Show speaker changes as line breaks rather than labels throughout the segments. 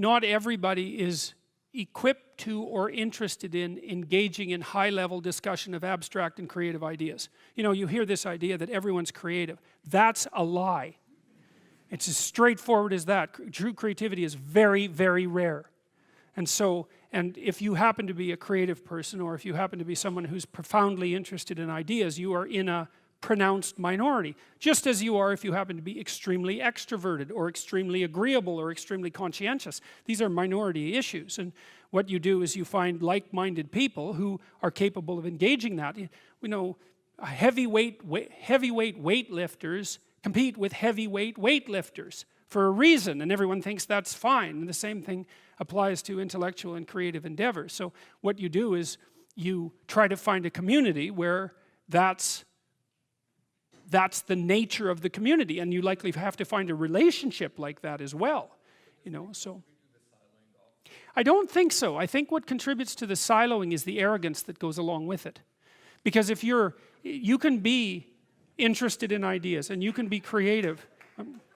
not everybody is equipped to or interested in engaging in high-level discussion of abstract and creative ideas. You know, you hear this idea that everyone's creative. That's a lie. It's as straightforward as that. True creativity is very, very rare. And so, and if you happen to be a creative person, or if you happen to be someone who's profoundly interested in ideas, you are in a pronounced minority, just as you are if you happen to be extremely extroverted or extremely agreeable or extremely conscientious. These are minority issues, and what you do is you find like-minded people who are capable of engaging that. You know, heavyweight weightlifters compete with heavyweight weightlifters for a reason, and everyone thinks that's fine, and the same thing applies to intellectual and creative endeavors. So what you do is you try to find a community where that's the nature of the community, and you likely have to find a relationship like that as well, you know. So I don't think so. I think what contributes to the siloing is the arrogance that goes along with it, because if you can be interested in ideas and you can be creative,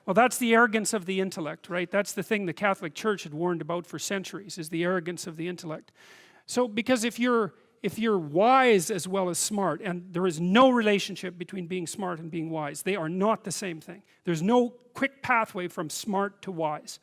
well, that's the arrogance of the intellect, right? That's the thing the Catholic Church had warned about for centuries, is the arrogance of the intellect. So because if you're wise as well as smart, and there is no relationship between being smart and being wise, they are not the same thing. There's no quick pathway from smart to wise.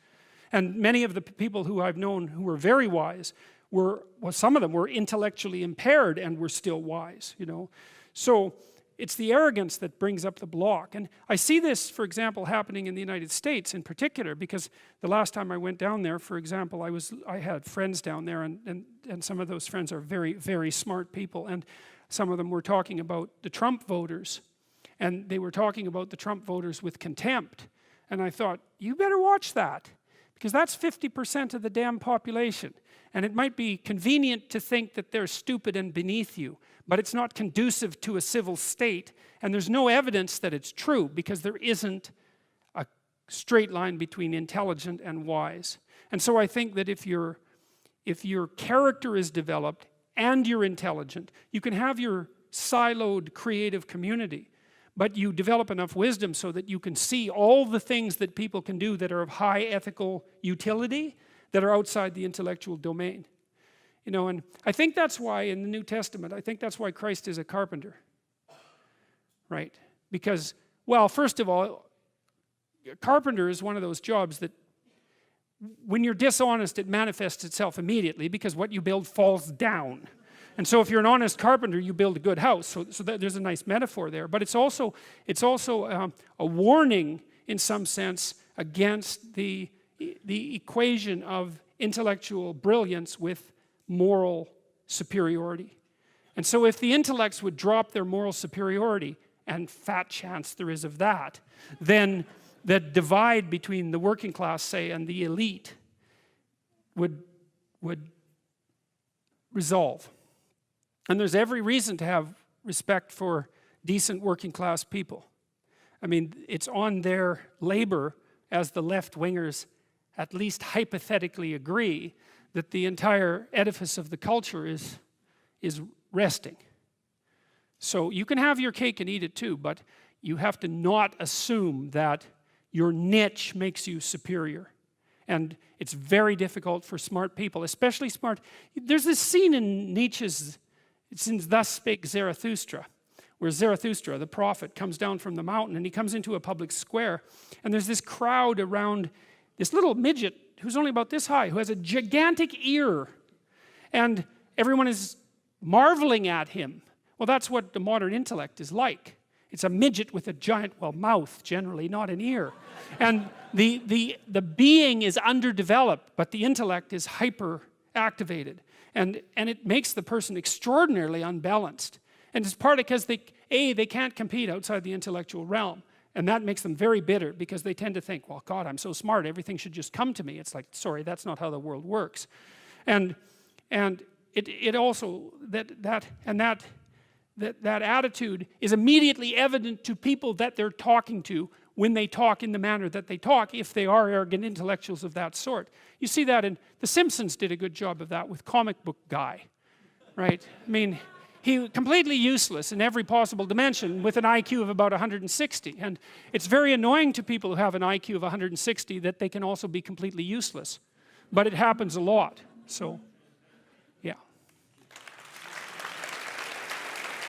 And many of the people who I've known who were very wise well, some of them were intellectually impaired and were still wise, you know. So it's the arrogance that brings up the block. And I see this, for example, happening in the United States in particular, because the last time I went down there, for example, I had friends down there, and some of those friends are very, very smart people, and some of them were talking about the Trump voters, and they were talking about the Trump voters with contempt. And I thought, you better watch that, because that's 50% of the damn population. And it might be convenient to think that they're stupid and beneath you, but it's not conducive to a civil state, and there's no evidence that it's true, because there isn't a straight line between intelligent and wise. And so I think that if your character is developed and you're intelligent, you can have your siloed creative community, but you develop enough wisdom so that you can see all the things that people can do that are of high ethical utility, that are outside the intellectual domain. You know, and I think that's why in the New Testament, I think that's why Christ is a carpenter. Right? Because, well, first of all, a carpenter is one of those jobs that when you're dishonest, it manifests itself immediately, because what you build falls down. And so if you're an honest carpenter, you build a good house. So there's a nice metaphor there. But it's also a warning, in some sense, against the equation of intellectual brilliance with moral superiority. And so if the intellects would drop their moral superiority, and fat chance there is of that, then the divide between the working class, say, and the elite would resolve. And there's every reason to have respect for decent working class people. I mean, it's on their labor, as the left-wingers at least hypothetically agree, that the entire edifice of the culture is resting. So you can have your cake and eat it too, but you have to not assume that your niche makes you superior. And it's very difficult for smart people, especially smart. There's this scene in Nietzsche's, it's in Thus Spake Zarathustra, where Zarathustra, the prophet, comes down from the mountain, and he comes into a public square, and there's this crowd around this little midget who's only about this high, who has a gigantic ear, and everyone is marveling at him. Well, that's what the modern intellect is like. It's a midget with a giant, well, mouth generally, not an ear. And the being is underdeveloped, but the intellect is hyper activated. And it makes the person extraordinarily unbalanced. And it's partly because they can't compete outside the intellectual realm. And that makes them very bitter, because they tend to think, well, God, I'm so smart, everything should just come to me. It's like, sorry, that's not how the world works. And it also, that attitude is immediately evident to people that they're talking to when they talk in the manner that they talk, if they are arrogant intellectuals of that sort. You see that in, The Simpsons did a good job of that with Comic Book Guy, right? I mean, he completely useless in every possible dimension with an IQ of about 160. And it's very annoying to people who have an IQ of 160 that they can also be completely useless, but it happens a lot. So